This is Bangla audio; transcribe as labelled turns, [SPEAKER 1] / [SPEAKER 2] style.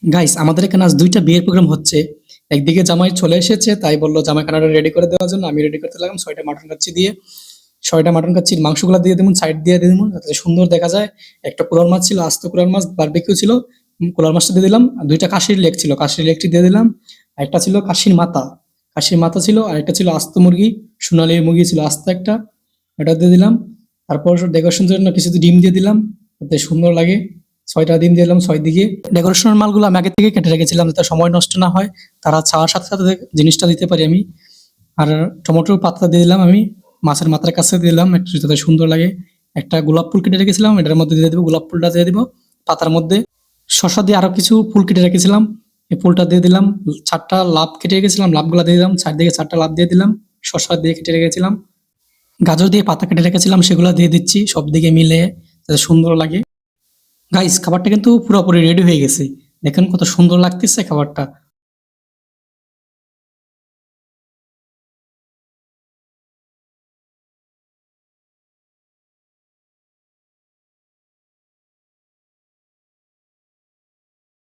[SPEAKER 1] গাইস আমাদের এখানে আজ ২টা বিয়ের প্রোগ্রাম হচ্ছে। একদিকে জামাই চলে এসেছে, তাই বলল জামাই খানাটা রেডি করে দেওয়ার জন্য। আমি রেডি করতে লাগলাম ৬টা মাটন কাচ্চি দিয়ে। ৬টা মাটন কাচ্চির মাংসগুলা দিয়ে দিমু, সাইড দিয়ে দিয়ে দিমু যাতে সুন্দর দেখা যায়। একটা কুলার মাছ ছিল, আস্ত কুলার মাছ, বারবিকিউ ছিল। কুলার মাছটা দিয়ে দিলাম। আর ২টা খাসির লেগ ছিল, খাসির লেগটি দিয়ে দিলাম। আরেকটা ছিল খাসির মাথা, খাসির মাথা ছিল। আরেকটা ছিল আস্ত মুরগি, সোনালী মুরগি ছিল আস্ত একটা, এটা দিয়ে দিলাম। তারপর ডেকোরেশনের জন্য কিছু ডিম দিয়ে দিলাম যাতে সুন্দর লাগে। ৬টা ডিম দিয়ে দিলাম ৬ দিকে। ডেকোরেশনের মালগুলো আমি আগে থেকে কেটে রেখেছিলাম যাতে সময় নষ্ট না হয়, তারা চাওয়ার সাথে সাথে জিনিসটা দিতে পারি আমি। আর টমেটোর পাতা দিয়ে দিলাম আমি, মাছের মাথার কাছে দিয়ে দিলাম একটু যাতে সুন্দর লাগে। একটা গোলাপ ফুল কেটে রেখেছিলাম, এটার মধ্যে দিয়ে দেবো, গোলাপ ফুলটা দিয়ে দিব পাতার মধ্যে। শসা দিয়ে আরো কিছু ফুল কেটে রেখেছিলাম, এই ফুলটা দিয়ে দিলাম। ৪টা লাভ কেটে রেখেছিলাম, লাভগুলা দিয়ে দিলাম। চারদিকে ৪টা লাভ দিয়ে দিলাম। শসা দিয়ে কেটে রেখেছিলাম, গাজর দিয়ে পাতা কেটে রেখেছিলাম, সেগুলো দিয়ে দিচ্ছি সব দিকে মিলে যাতে সুন্দর লাগে। গাইস খাবারটা কিন্তু পুরোপুরি রেডি হয়ে গেছে, দেখেন কত সুন্দর লাগতেছে খাবারটা।